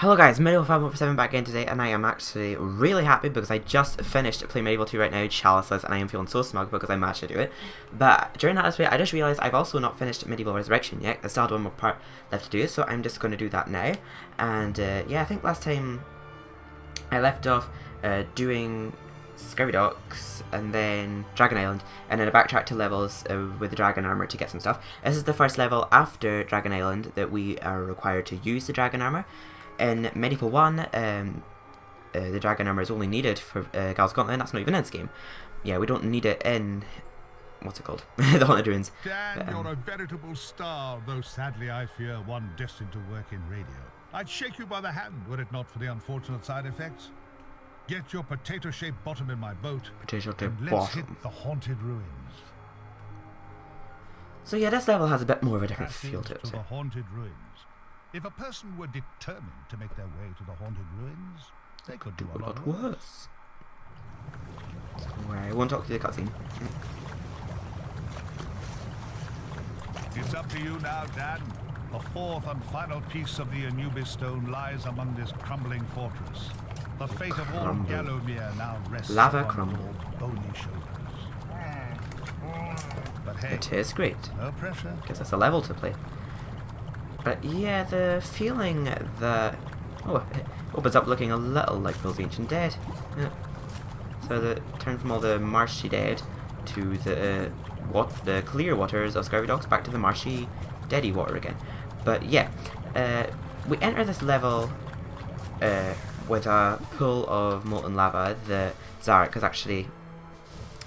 Hello guys, MediEvil 7 back in today, and I am actually really happy because I just finished playing MediEvil 2 right now, Chaliceless, and I am feeling so smug because I managed to do it. But during that display, I just realised I've also not finished MediEvil Resurrection yet. I still had one more part left to do, so I'm just going to do that now. And yeah, I think last time I left off doing Zaroks and then Dragon Island, and then I backtracked to levels with the dragon armor to get some stuff. This is the first level after Dragon Island that we are required to use the dragon armor. In MediEvil 1, the dragon armor is only needed for Gal's Gauntlet, and that's not even in this game. Yeah, we don't need it in, what's it called? The Haunted Ruins. Dan, you're a veritable star, though sadly I fear one destined to work in radio. I'd shake you by the hand were it not for the unfortunate side effects. Get your potato-shaped bottom in my boat, and let's hit the Haunted Ruins. So yeah, this level has a bit more of a different feel to it. The Haunted Ruins. If a person were determined to make their way to the Haunted Ruins, they could do a lot worse. I won't talk to the cutscene. It's up to you now, Dan. The fourth and final piece of the Anubis stone lies among this crumbling fortress. The fate of all Gallowmere now rests upon your bony shoulders. But hey, it is great. No pressure. Gives us a level to play. But yeah, the feeling that... Oh, it opens up looking a little like those ancient dead. Yeah. So the turn from all the marshy dead to the clear waters of Zaroks back to the marshy, deady water again. But yeah, we enter this level with a pool of molten lava that Zarok has actually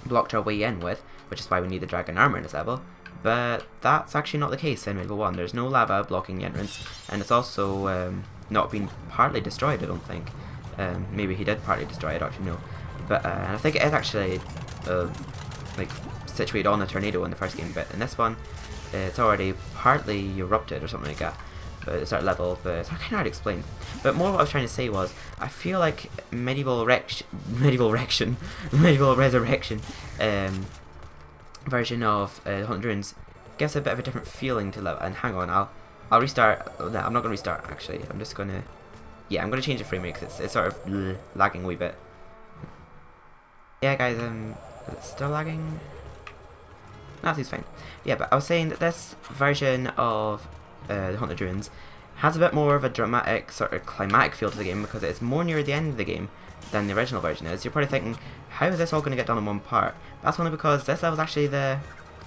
blocked our way in with, which is why we need the dragon armor in this level. But that's actually not the case in MediEvil 1. There's no lava blocking the entrance, and it's also not been partly destroyed, I don't think. Maybe he did partly destroy it, I don't know. But I think it is actually like situated on a tornado in the first game, but in this one it's already partly erupted or something like that. But it's at level, but it's kind of hard to explain. But more what I was trying to say was, I feel like MediEvil Resurrection version of Haunted Ruins gives a bit of a different feeling to level. And hang on, I'll restart. No, I'm not gonna restart actually. I'm just gonna, yeah, I'm gonna change the frame rate because it's sort of lagging a wee bit. Yeah, guys, it's still lagging. No, it's fine. Yeah, but I was saying that this version of the Haunted Ruins has a bit more of a dramatic, sort of climatic feel to the game because it's more near the end of the game than the original version is. You're probably thinking, how is this all going to get done in one part? That's only because this level is actually the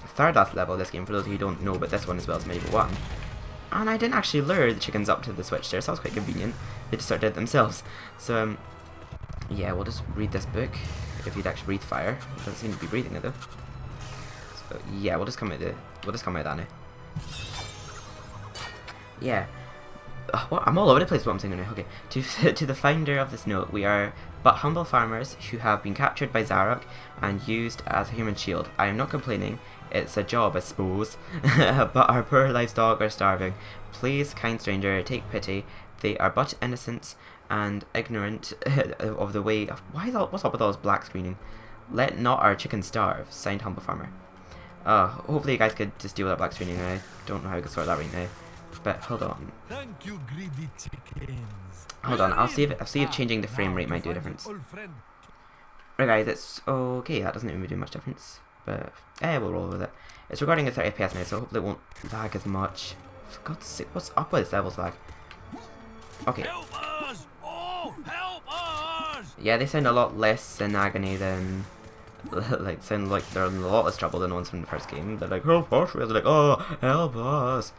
third last level of this game, for those of you who don't know, but this one as well as MediEvil 1. And I didn't actually lure the chickens up to the switch there, so that was quite convenient. They just sort of did it themselves. So, yeah, we'll just read this book, if you'd actually breathe fire. It doesn't seem to be breathing it though. So, yeah, we'll just come out that now. Yeah. What? I'm all over the place what I'm saying now. Okay. To the founder of this note, we are but humble farmers who have been captured by Zarok and used as a human shield. I am not complaining. It's a job, I suppose. But our poor livestock are starving. Please, kind stranger, take pity. They are but innocents and ignorant of the way of... What's up with all this black screening? Let not our chickens starve. Signed, humble farmer. Hopefully you guys could just deal with that black screening. I don't know how I can sort that right now. But hold on. Thank you, greedy chickens. Hold on, I'll see if changing the frame rate might do a difference. Right guys, it's okay, that doesn't even do much difference. But we'll roll with it. It's recording at 30 FPS now, so hopefully it won't lag as much. For God's sake, what's up with this level's lag? Okay. Help us! Oh, help us! Yeah, they sound a lot less in agony than like sound like they're in a lot less trouble than the ones from the first game. They're like, help us! They're like, oh, help us!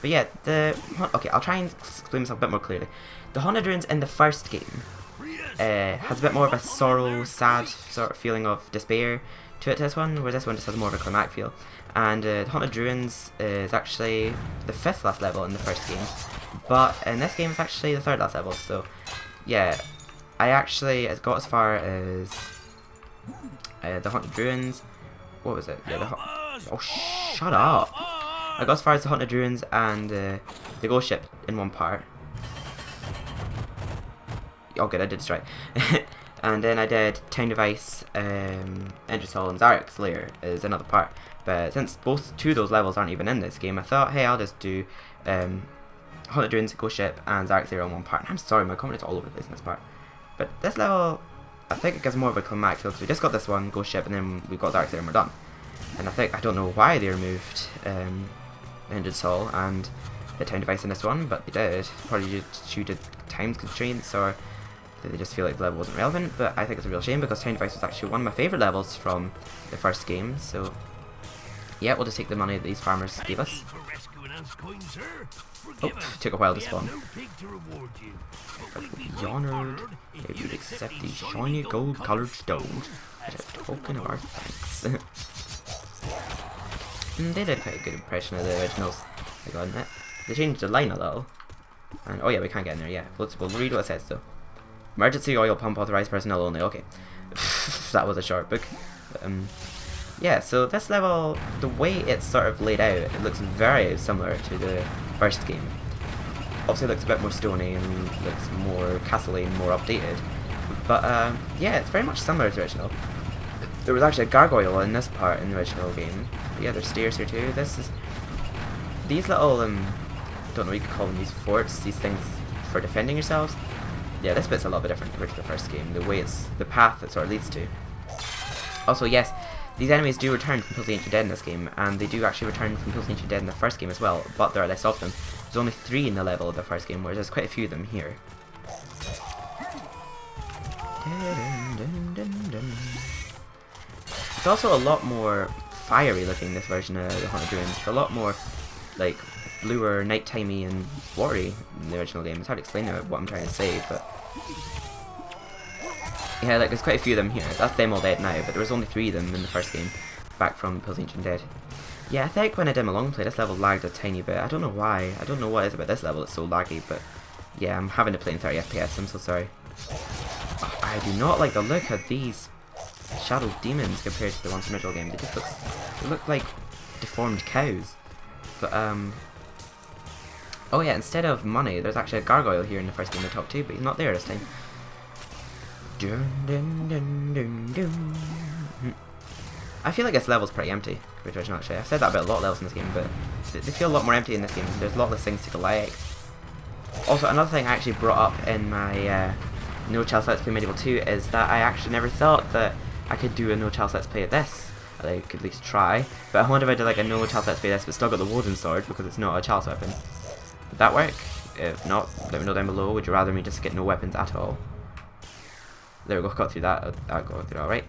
But yeah, okay, I'll try and explain myself a bit more clearly. The Haunted Ruins in the first game has a bit more of a sorrow, sad sort of feeling of despair to it to this one, whereas this one just has more of a climatic feel. And the Haunted Ruins is actually the 5th last level in the first game, but in this game it's actually the 3rd last level, so yeah, I actually got as far as the Haunted Ruins. What was it? Yeah, oh, shut up! I got as far as the Haunted Ruins and the ghost ship in one part. Oh good, I did strike. And then I did Town of Ice, Entrance Hall and Zaroks Lair is another part. But since two of those levels aren't even in this game, I thought, hey, I'll just do Haunted Ruins, Ghost Ship, and Zaroks Lair on one part. And I'm sorry, my comments are all over the place in this part. But this level, I think it gives more of a climax because we just got this one, Ghost Ship, and then we got Zaroks Lair and we're done. And I don't know why they removed Ended Soul and the time device in this one, but they did. Probably due to time constraints, or they just feel like the level wasn't relevant. But I think it's a real shame because time device was actually one of my favourite levels from the first game. So yeah, we'll just take the money that these farmers gave us. Oh, took a while to spawn. But we'll be honoured if you'd accept these shiny gold coloured stones as a token of our thanks. They did quite a good impression of the originals, I gotta admit. They changed the line a little. And oh yeah, we can't get in there, yeah. We'll read what it says though. Emergency oil pump authorized personnel only, okay. That was a short book. But, yeah, so this level, the way it's sort of laid out, it looks very similar to the first game. Obviously it looks a bit more stony and looks more castle-y and more updated. But yeah, it's very much similar to the original. There was actually a gargoyle in this part in the original game. But yeah, there's stairs here too. This is... These little, I don't know what you could call them, these forts, these things for defending yourselves. Yeah, this bit's a little bit different compared to the first game. The way it's... the path it sort of leads to. Also, yes, these enemies do return from Pill's Ancient Dead in this game, and they do actually return from Pill's Ancient Dead in the first game as well, but there are less of them. There's only 3 in the level of the first game, whereas there's quite a few of them here. It's also a lot more fiery looking, this version of the Haunted Ruins. It's a lot more, like, bluer, nightimey and watery in the original game. It's hard to explain what I'm trying to say, but... yeah, like, there's quite a few of them here. That's them all dead now, but there was only 3 of them in the first game, back from Pill's Ancient Dead. Yeah, I think when I did my long play, this level lagged a tiny bit. I don't know why. I don't know what it is about this level that's so laggy, but... yeah, I'm having to play in 30 FPS, I'm so sorry. Oh, I do not like the look of these shadow demons compared to the ones from the original game. They look like deformed cows. But, oh yeah, instead of money, there's actually a gargoyle here in the first game, the top 2, but he's not there this time. Dun, dun, dun, dun, dun. I feel like this level's pretty empty compared to the original, actually. I've said that about a lot of levels in this game, but they feel a lot more empty in this game. There's a lot less things to collect. Also, another thing I actually brought up in my No Chalice Let's Play Medieval 2 is that I actually never thought that I could do a No Chalice Let's Play of this. I could at least try. But I wonder if I did like a No Chalice Let's Play of this but still got the Warden Sword because it's not a Chalice weapon. Would that work? If not, let me know down below. Would you rather me just get no weapons at all? There we go, got through that. I'll go through that, alright.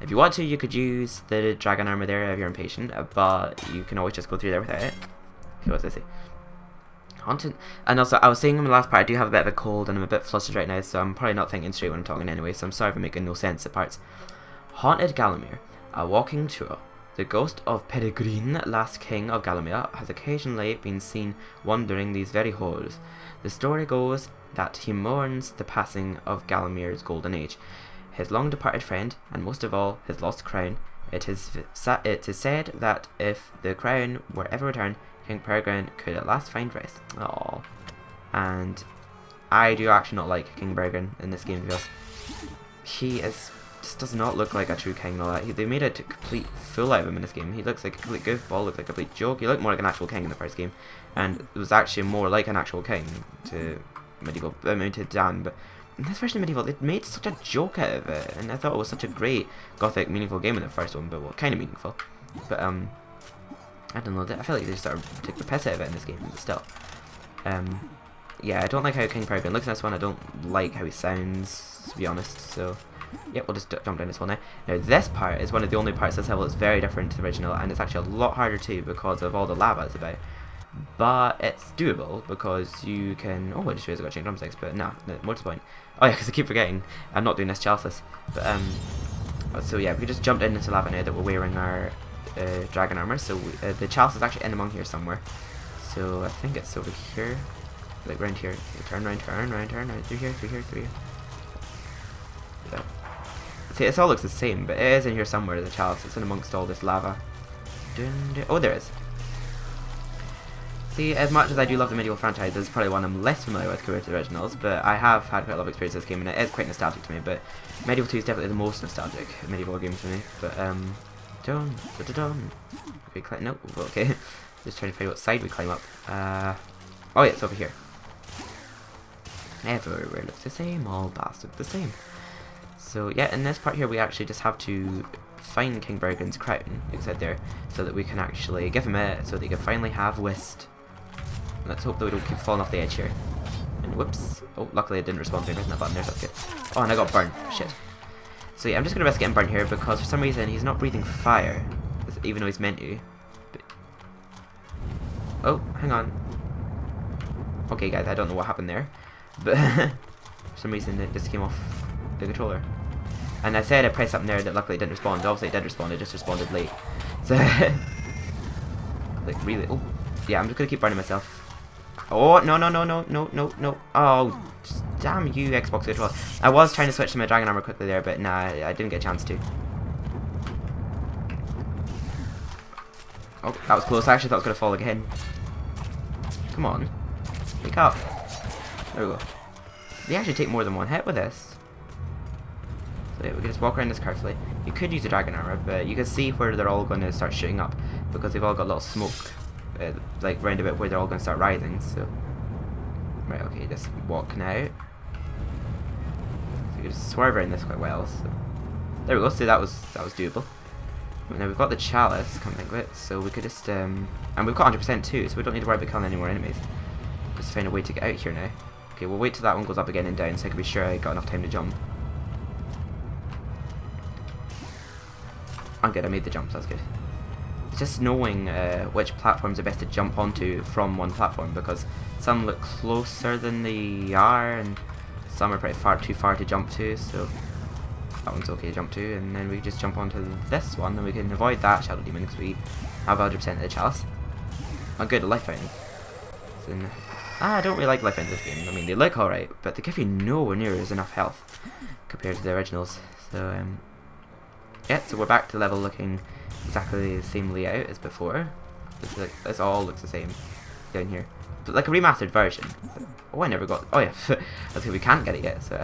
If you want to, you could use the dragon armor there if you're impatient, but you can always just go through there without it. Okay, what does it say? Haunted. And also, I was saying in the last part, I do have a bit of a cold and I'm a bit flustered right now, so I'm probably not thinking straight when I'm talking anyway, so I'm sorry for making no sense at parts. Haunted Gallowmere, a walking tour. The ghost of Peregrine, last king of Gallowmere, has occasionally been seen wandering these very halls. The story goes that he mourns the passing of Gallomere's golden age, his long-departed friend, and most of all, his lost crown. It is said that if the crown were ever returned, King Peregrine could at last find rest. Aww. And I do actually not like King Peregrine in this game because he just does not look like a true king and all that. They made a complete fool out of him in this game. He looks like a complete goofball, looks like a complete joke. He looked more like an actual king in the first game, and it was actually more like an actual king to Medieval, to Dan, but in this version of Medieval, they made such a joke out of it, and I thought it was such a great gothic, meaningful game in the first one, but well, kind of meaningful. But I don't know, I feel like they just sort of took the piss out of it in this game, but still. Yeah, I don't like how King Peregrine looks in this one. I don't like how he sounds, to be honest. So, yeah, we'll just jump down this one now. Now, this part is one of the only parts of this level that's very different to the original, and it's actually a lot harder too because of all the lava it's about. But it's doable because you can... oh, I just realized I got to change drumsticks, but no, more to the point. Oh yeah, because I keep forgetting I'm not doing this Chaliceless. But so yeah, we just jumped into lava now that we're wearing our dragon armor. So the Chalice is actually in among here somewhere. So I think it's over here, like around here. Turn around, through here. So, see, it all looks the same, but it is in here somewhere. The Chalice, it's in amongst all this lava. Oh, there is. See, as much as I do love the Medieval franchise, this is probably one I'm less familiar with compared to the originals, but I have had quite a lot of experience with this game, and it is quite nostalgic to me, but Medieval 2 is definitely the most nostalgic Medieval game for me. But, okay, nope, okay. Just trying to find what side we climb up. Oh yeah, it's over here. Everywhere looks the same, all baths look the same. So yeah, in this part here we actually just have to find King Peregrine's crown, except there, so that we can actually give him it, so that he can finally have whist. Let's hope that we don't keep falling off the edge here. And whoops. Oh, luckily it didn't respond to me pressing that button there, so that's good. Oh, and I got burned. Shit. So yeah, I'm just going to risk getting burned here because for some reason he's not breathing fire, even though he's meant to. But... oh, hang on. Okay guys, I don't know what happened there, but for some reason it just came off the controller. And I said I pressed something there that luckily didn't respond. Obviously it did respond, it just responded late. So, like really, oh, yeah, I'm just going to keep burning myself. Oh, no. Oh, damn you, Xbox controller. I was trying to switch to my dragon armor quickly there, but nah, I didn't get a chance to. Oh, that was close. I actually thought it was going to fall again. Come on. Wake up. There we go. They actually take more than one hit with this. So yeah, we can just walk around this carefully. You could use the dragon armor, but you can see where they're all going to start shooting up, because they've all got little smoke. Like round about where they're all going to start rising, so right, okay, just walk now. So you can just swerve around this quite well. So there we go. So that was doable. But now we've got the chalice, come think of it, so we could just and we've got 100% too, so we don't need to worry about killing any more enemies. Just find a way to get out here now. Okay, we'll wait till that one goes up again and down, so I can be sure I got enough time to jump. I'm good. I made the jump, so that's good. Just knowing which platforms are best to jump onto from one platform, because some look closer than they are and some are pretty too far to jump to, so that one's okay to jump to, and then we just jump onto this one and we can avoid that shadow demon because we have 100% of the chalice. Oh good, a life fountain. So, I don't really like life fountains in this game. I mean, they look alright, but they give you nowhere near as enough health compared to the originals. So yeah, so we're back to level looking exactly the same layout as before. This all looks the same down here, but like a remastered version. Oh, I never got. Oh yeah, that's because we can't get it yet. So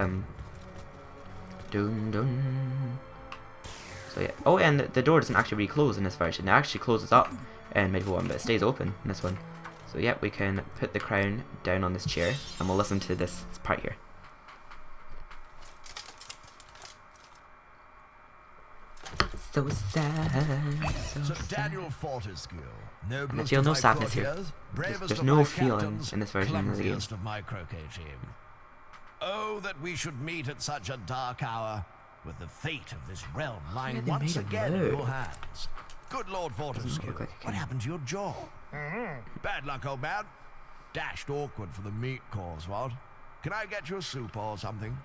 dun dun. So yeah. Oh, and the door doesn't actually re-close in this version. It actually closes up in MediEvil 1, but it stays open in this one. So yeah, we can put the crown down on this chair, and we'll listen to this part here. So sad, so Daniel Fortescue, and I feel no sadness here. There's no feeling in this version of the game. Of my croquet team. Oh, that we should meet at such a dark hour, with the fate of this realm lying once again in your hands. Good Lord Fortescue, what happened to your jaw? Bad luck, old man. Dashed awkward for the meat course, what? Can I get you a soup or something?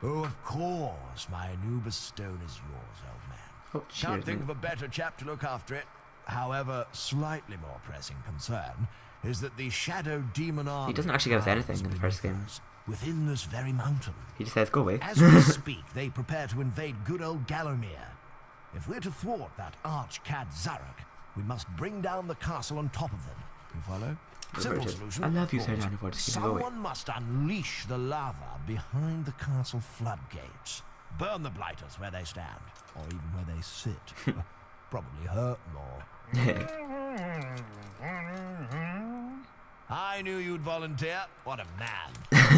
Oh, of course, my Anubis stone is yours, old man. Oh, Can't think of a better chap to look after it. However, slightly more pressing concern is that the shadow demon army... He doesn't actually give us anything in the first game. Within this very mountain. He just says, go away. As we speak, they prepare to invade good old Gallowmere. If we're to thwart that arch-cad Zarok, we must bring down the castle on top of them. You follow? Simple solution. I love you, Sir Daniel Fortescue. Someone must unleash the lava behind the castle floodgates. Burn the blighters where they stand, or even where they sit. Probably hurt more. I knew you'd volunteer. What a man.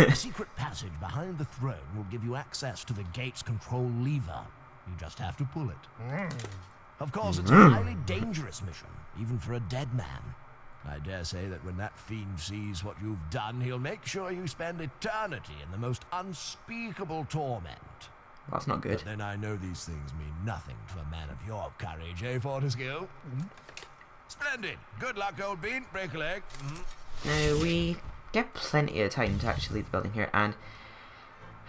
A secret passage behind the throne will give you access to the gate's control lever. You just have to pull it. Of course, it's a highly dangerous mission, even for a dead man. I dare say that when that fiend sees what you've done, he'll make sure you spend eternity in the most unspeakable torment. That's not good. But then I know these things mean nothing to a man of your courage, eh, Fortescue? Splendid. Good luck, old bean. Break a leg. Now, we get plenty of time to actually leave the building here, and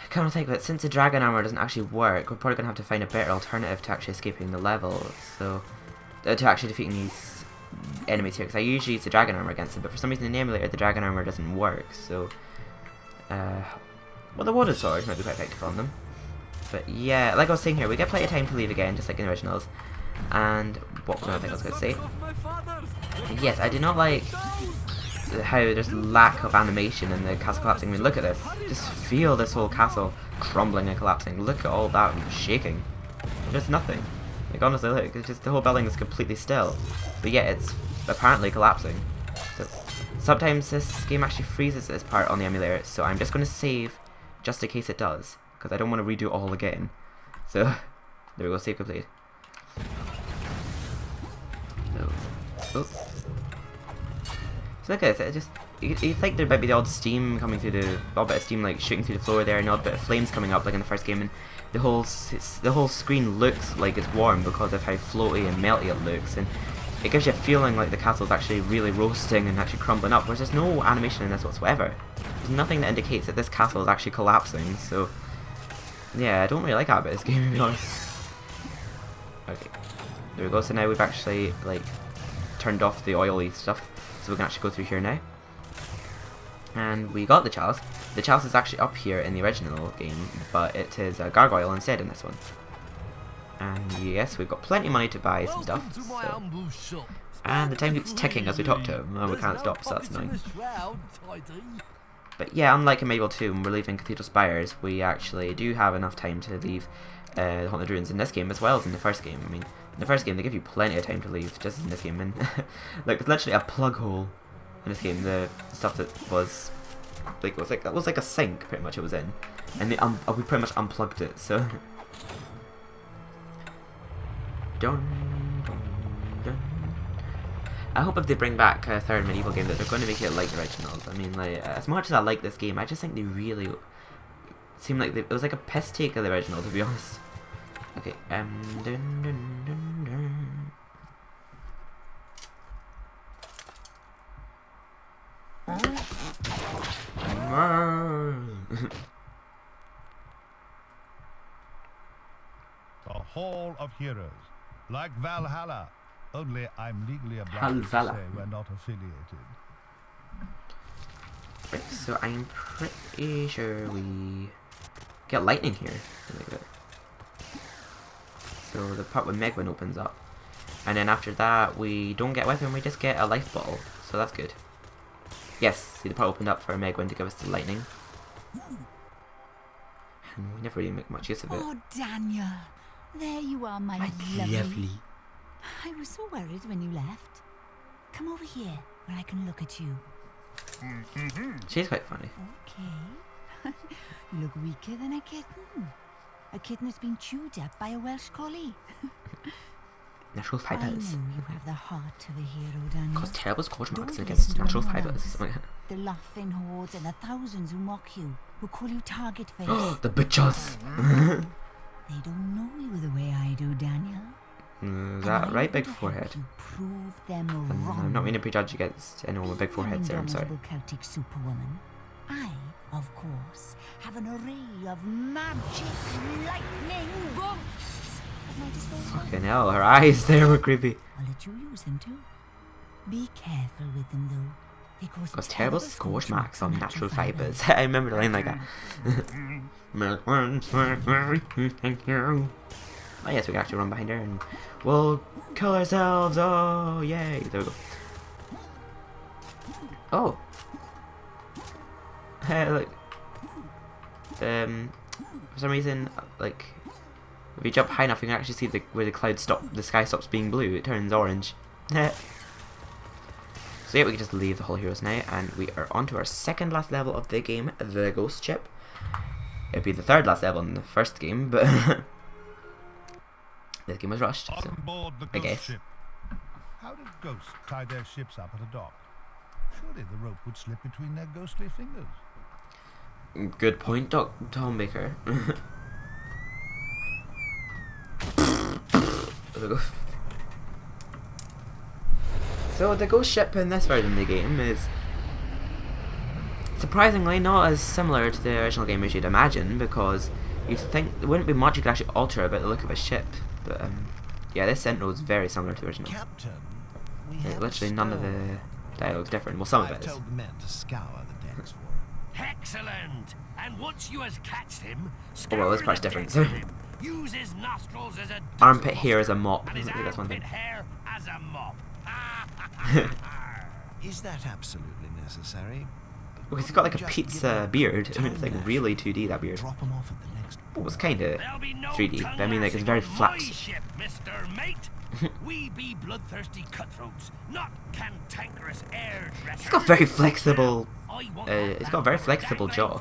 I kind of think that since the dragon armor doesn't actually work, we're probably going to have to find a better alternative to actually escaping the level, so to actually defeating these enemies here, because I usually use the dragon armor against them, but for some reason in the emulator the dragon armor doesn't work, so well, the water sword might be quite effective on them. But yeah, like I was saying here, we get plenty of time to leave again, just like in the originals. And what was another thing I was going to say? Yes, I do not like how there's lack of animation in the castle collapsing. I mean, look at this. Just feel this whole castle crumbling and collapsing. Look at all that shaking. There's nothing. Like, honestly, look, it's just the whole building is completely still. But yeah, it's apparently collapsing. So, Sometimes this game actually freezes this part on the emulator, so I'm just going to save just in case it does, because I don't want to redo it all again. So, there we go, save complete. Oh. So look at this, it just, you think there might be the odd steam coming through the, odd bit of steam like shooting through the floor there, and an odd bit of flames coming up like in the first game, and the whole screen looks like it's warm because of how floaty and melty it looks, and it gives you a feeling like the castle's actually really roasting and actually crumbling up, whereas there's no animation in this whatsoever. There's nothing that indicates that this castle is actually collapsing, so yeah, I don't really like that about this game, to be honest. Okay, there we go, so now we've actually like turned off the oily stuff, so we can actually go through here now. And we got the chalice. The chalice is actually up here in the original game, but it is a gargoyle instead in this one. And yes, we've got plenty of money to buy some stuff. So. And the time keeps ticking as we talk to him, and we can't stop, so that's annoying. But yeah, unlike in MediEvil 2, when we're leaving Cathedral Spires, we actually do have enough time to leave the Haunted Ruins in this game as well as in the first game. I mean, in the first game they give you plenty of time to leave, just as in this game. And like, it's literally a plug hole in this game. The stuff that was like, that was like a sink, pretty much it was in, and they we pretty much unplugged it. So. Dun, dun, dun. I hope if they bring back a third MediEvil game that they're going to make it like the originals. I mean, like, as much as I like this game, I just think they really seem like it was like a piss take of the original, to be honest. Okay, dun, dun, dun, dun. The Hall of Heroes. Like Valhalla, only I'm legally obliged to say we're not affiliated. Right, so I'm pretty sure we get lightning here. Like that. So the part with Megwin opens up. And then after that, we don't get a weapon, we just get a life bottle. So that's good. Yes, see the part opened up for Megwin to give us the lightning. And we never really make much use of it. Oh, Daniel. There you are, my lovely. I was so worried when you left. Come over here, where I can look at you. She's quite funny. Okay. You look weaker than a kitten. A kitten has been chewed up by a Welsh collie. Natural I fibers. know you have the heart of a hero, Daniel. Cause terrible scorch marks Don't against listen to natural anyone fibers. else. Something like The laughing hordes and the thousands who mock you, who call you target face. that. The bitches! They don't know you the way I do, Daniel. Is that right, big forehead? To prove them wrong. I'm not meaning to prejudge against anyone with big foreheads there, I'm sorry. Celtic superwoman. I, of course, have an array of magic lightning bolts at my disposal. Fucking hell, her eyes there were creepy. I'll let you use them too. Be careful with them though. They cause Terrible scorch marks on natural fibers. I remember the line like that. Thank you. Oh yes, we can actually run behind her and we'll kill ourselves. Oh yay! There we go. Oh. Look. For some reason, like, if you jump high enough, you can actually see where the clouds stop. The sky stops being blue. It turns orange. So yeah, we can just leave the Hall of Heroes now, and we are on to our second last level of the game, the Ghost Ship. It'd be the third last level in the first game, but this game was rushed, so On board the I ghost guess. ship. How did ghosts tie their ships up at a dock? Surely the rope would slip between their ghostly fingers. Good point, Tom Baker. There we go. So the ghost ship in this version of the game is surprisingly not as similar to the original game as you'd imagine, because you'd think there wouldn't be much you could actually alter about the look of a ship. But yeah, this Sentinel is very similar to the original. Captain, we Like, have literally a none of stone. the dialogue's different. Well, some of I've it is. told the men to scour the decks for him. Excellent! And once you has catched him, Oh well, this part's scour the different. decks with him. Use his nostrils as a Armpit dust hair as a buster, mop. and his I think that's one armpit thing. hair as a mop. Is that absolutely necessary? Because he's got like a Just pizza give beard. a I mean, it's like tone really dash. 2D, that beard. Drop 'em off at the next Well, it was port. kind of There'll be no 3D, but I mean, like, it's very tongue-lashing flat. on my ship, Mr. Mate. We be bloodthirsty cutthroats, not cantankerous heirs He's got very flexible. He's got a very flexible jaw.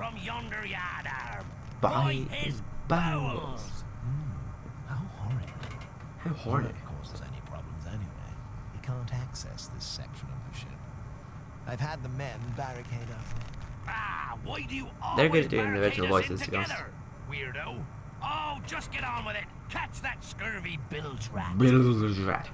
By his bowels. How horrid. How horrid. None causes any problems anyway. You can't access this section of the ship. I've had the men barricade up. Ah, why do you They're good always at doing the barricade original us in voices, to be honest. together, weirdo? Oh, just get on with it. Catch that scurvy bilge rat. Rat.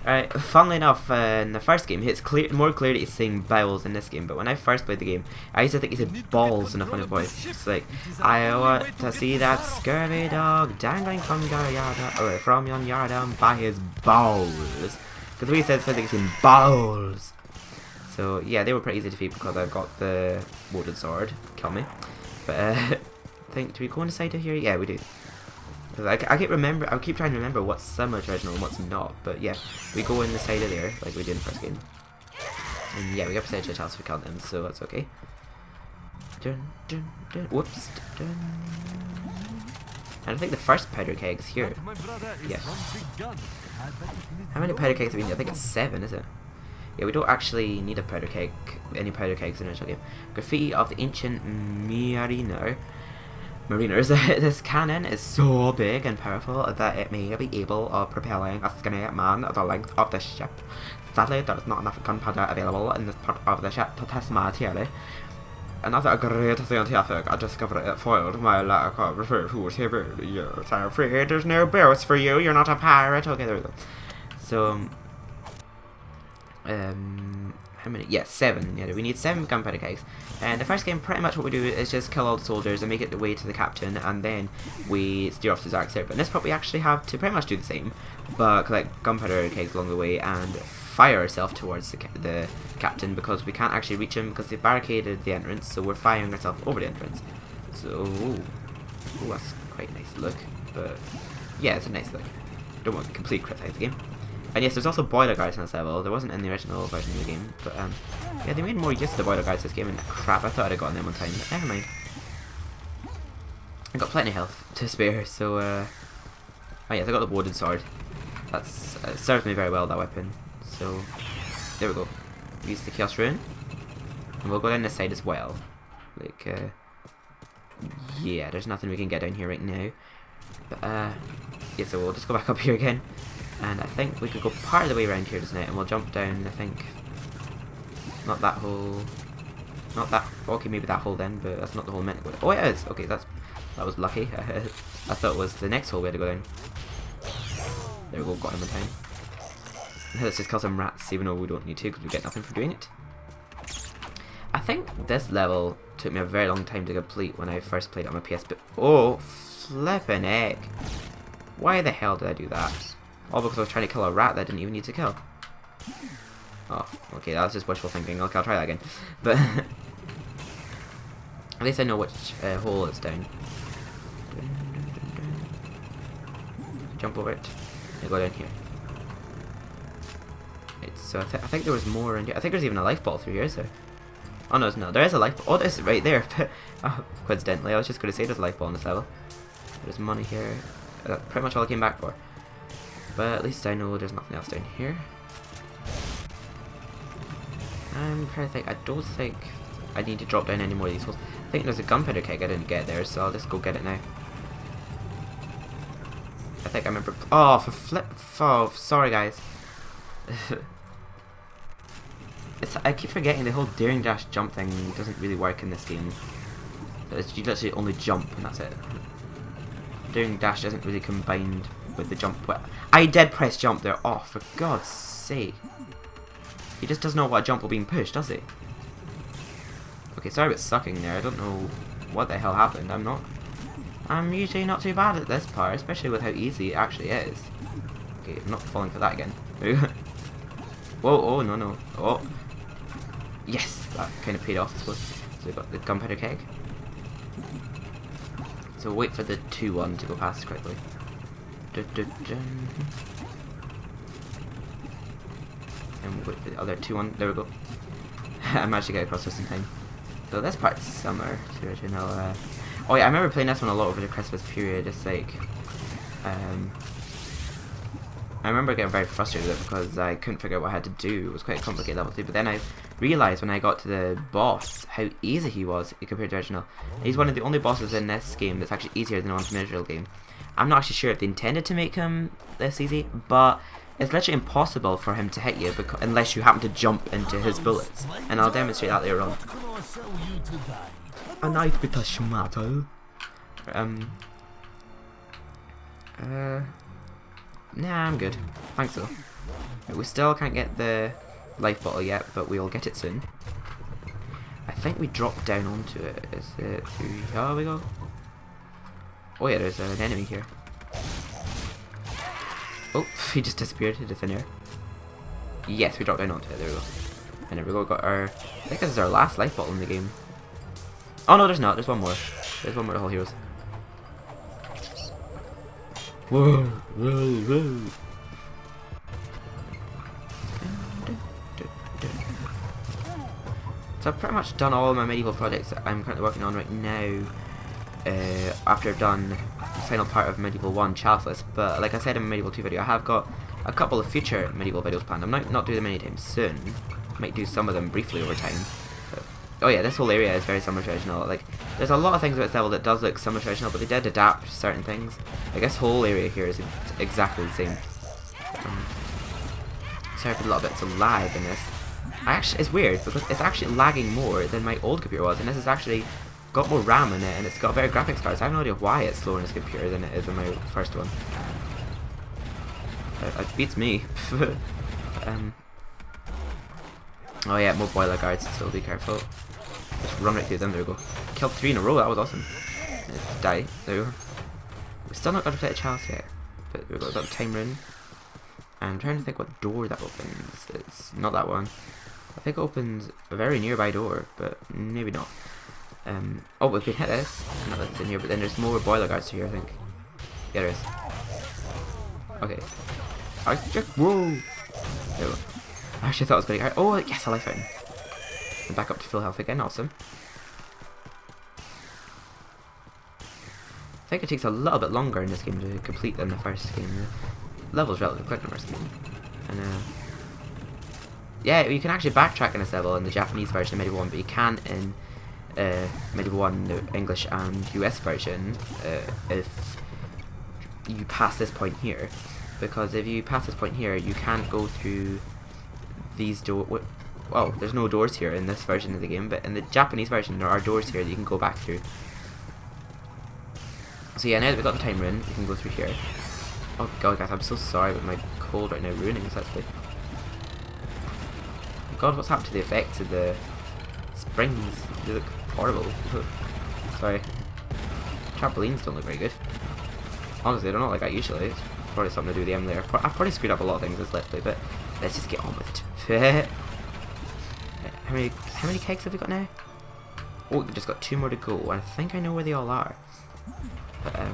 Alright, funnily enough, in the first game, it's more clearly saying bowels in this game, but when I first played the game, I used to think he said balls in a funny voice. It's like, I want to see that scurvy dog dangling from your yard, or from your yard by his balls. Because we said something in balls. So yeah, they were pretty easy to defeat because I've got the wooden sword. Kill me. But I think, do we go on the side of here? Yeah, we do. Because I keep trying to remember what's similar to original and what's not. But yeah, we go in the side of there like we did in the first game. And yeah, we got percentage of chance to kill them, so that's okay. Dun, dun, dun. Whoops. Dun. And I think the first powder keg's here. Yeah. How many powder kegs do we need? I think it's 7, is it? Yeah, we don't actually need a powder keg, any powder kegs in the original game. Graffiti of the ancient mariners. This cannon is so big and powerful that it may be able of propelling a skinny man the length of the ship. Sadly, there is not enough gunpowder available in this part of the ship to test my theory. Another great scientific discovery it foiled my lack of food here. Yes, I'm afraid there's no boats for you. You're not a pirate. Okay, there we go. So, how many? Yeah, 7. Yeah, we need 7 gunpowder kegs. And the first game, pretty much what we do is just kill all the soldiers and make it the way to the captain, and then we steer off to Zaroks Lair. But in this part, we actually have to pretty much do the same, but collect gunpowder kegs along the way and fire ourselves towards the captain, because we can't actually reach him because they barricaded the entrance. So we're firing ourselves over the entrance. So, ooh, that's quite a nice look. But yeah, it's a nice look. Don't want to completely criticize the game. And yes, there's also boiler guards in this level. There wasn't in the original version of the game, but yeah, they made more use of the boiler guards this game, and crap, I thought I'd have gotten them one time, but never mind. I got plenty of health to spare, so oh yes, I got the wooden sword. That's served me very well, that weapon. So there we go. Use the chaos rune, and we'll go down this side as well. Like yeah, there's nothing we can get down here right now. But yeah, so we'll just go back up here again. And I think we could go part of the way around here just now, and we'll jump down, I think, not that hole, not that, okay, maybe that hole then, but that's not the hole meant to go. Oh, it is! Okay, that was lucky. I thought it was the next hole we had to go down. There we go, got him in time. Let's just kill some rats, even though we don't need to, because we get nothing for doing it. I think this level took me a very long time to complete when I first played it on my PSP. Oh, flippin' egg. Why the hell did I do that? All because I was trying to kill a rat that I didn't even need to kill. Oh, okay, that was just wishful thinking. Okay, I'll try that again. But at least I know which hole it's down. Jump over it. And go down here. Right, so I think there was more in here. I think there's even a life bottle through here, is there? Oh no, there is a life bottle. Oh, there's right there. Oh, coincidentally, I was just going to say there's a life bottle on this level. There's money here. That's pretty much all I came back for. But at least I know there's nothing else down here. I'm trying to think. I don't think I need to drop down any more of these holes. I think there's a gunpowder keg I didn't get there, so I'll just go get it now. I think I remember. Oh, for flip. Oh, sorry guys. I keep forgetting the whole daring dash jump thing doesn't really work in this game. You literally only jump and that's it. Daring dash isn't really combined with the jump. I did press jump there. Oh, for God's sake. He just doesn't know what a jump will being pushed, does he? Okay, sorry about sucking there. I don't know what the hell happened. I'm usually not too bad at this part, especially with how easy it actually is. Okay, I'm not falling for that again. Whoa, oh, no. Oh. Yes, that kind of paid off, I suppose. So we got the gunpowder keg. So we'll wait for the 2-1 to go past quickly. And we'll wait for the other 2-1. There we go. I managed to get across just in time. So this part's similar to the original. Oh yeah, I remember playing this one a lot over the Christmas period. It's like, I remember getting very frustrated with it because I couldn't figure out what I had to do. It was quite a complicated level too, but then I realised when I got to the boss how easy he was compared to the original. He's one of the only bosses in this game that's actually easier than the one from the original game. I'm not actually sure if they intended to make him this easy, but it's literally impossible for him to hit you unless you happen to jump into his bullets. And I'll demonstrate that later on. A knife with a schmattel. Nah, I'm good. Thanks though. We still can't get the life bottle yet, but we'll get it soon. I think we drop down onto it. Is it through here? Oh, we go. Oh yeah, there's an enemy here. Oh, he just disappeared into thin air. Yes, we dropped down onto it. There we go. And there we go. Got our. I think this is our last life bottle in the game. Oh no, there's not. There's one more. There's one more to Whole Heroes. Whoa, whoa, whoa. So I've pretty much done all my medieval projects that I'm currently working on right now. After I've done the final part of Medieval 1, Chaliceless. But like I said in my Medieval 2 video, I have got a couple of future medieval videos planned. I'm not doing them anytime soon. Might do some of them briefly over time. But, oh yeah, this whole area is very similar to original. Like, there's a lot of things about this level that does look similar to original, but they did adapt certain things. Like this whole area here is exactly the same. Sorry for the little bits of lag in this. It's weird because it's actually lagging more than my old computer was, and this has actually got more RAM in it, and it's got better graphics cards. I have no idea why it's slower in this computer than it is in my first one. It beats me. Oh yeah, more boiler guards, so be careful. Just run right through them. There we go. Killed 3 in a row. That was awesome. Die. There we go. We're still not going to play a chalice yet, but we've got a time rune. I'm trying to think what door that opens. It's not that one. I think it opens a very nearby door, but maybe not. Oh, we can hit this. Not that it's in here, but then there's more boiler guards here, I think. Yeah, there is. Okay. Whoa! There we go. I actually thought I was going to get. Oh, yes, a life fountain. And back up to full health again. Awesome. I think it takes a little bit longer in this game to complete than the first game. The level's relatively quick in the first game. And yeah, you can actually backtrack in this level in the Japanese version of Medieval 1, but you can't in Medieval 1, the English and US version, if you pass this point here. Because if you pass this point here, you can't go through these doors. Well, there's no doors here in this version of the game, but in the Japanese version there are doors here that you can go back through. So yeah, now that we've got the time rune, we can go through here. Oh god guys, I'm so sorry but my cold right now ruining this actually. God, what's happened to the effects of the springs? They look horrible. Sorry. Trampolines don't look very good. Honestly, they're not like that usually. It's probably something to do with the M layer. I've probably screwed up a lot of things this Let's Play, but let's just get on with it. How many kegs have we got now? Oh, we've just got 2 more to go, and I think I know where they all are. But I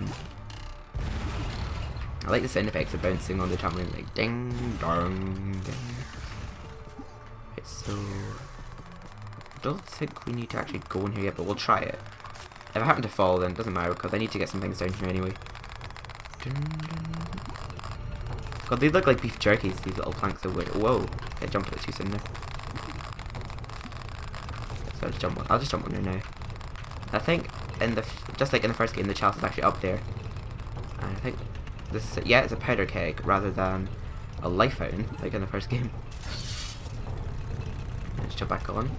like the sound effects of bouncing on the trampoline, like ding dong ding. Okay, so I don't think we need to actually go in here yet, but we'll try it. If I happen to fall, then it doesn't matter because I need to get some things down here anyway. God, they look like beef jerkies, these little planks of wood. Whoa, I jumped a bit too soon there. So I'll just jump on there now. I think in the just like in the first game, the chalice is actually up there, and I think this yeah, it's a powder keg rather than a life fountain like in the first game. Let's jump back on.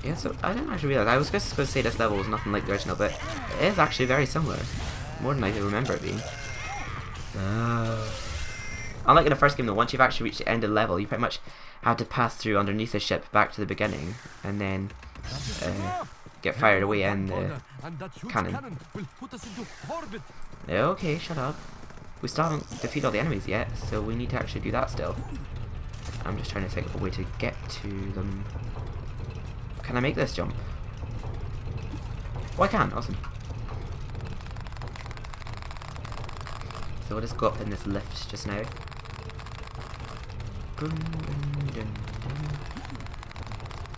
Yeah, so I didn't actually realize. I was just supposed to say this level was nothing like the original, but it is actually very similar, more than I remember it being. Unlike in the first game, though, once you've actually reached the end of the level, you pretty much have to pass through underneath the ship back to the beginning, and then get fired away in the cannon. Okay, shut up. We still haven't defeated all the enemies yet, so we need to actually do that still. I'm just trying to think of a way to get to them. Can I make this jump? Oh, I can. Awesome. So we'll just go up in this lift just now.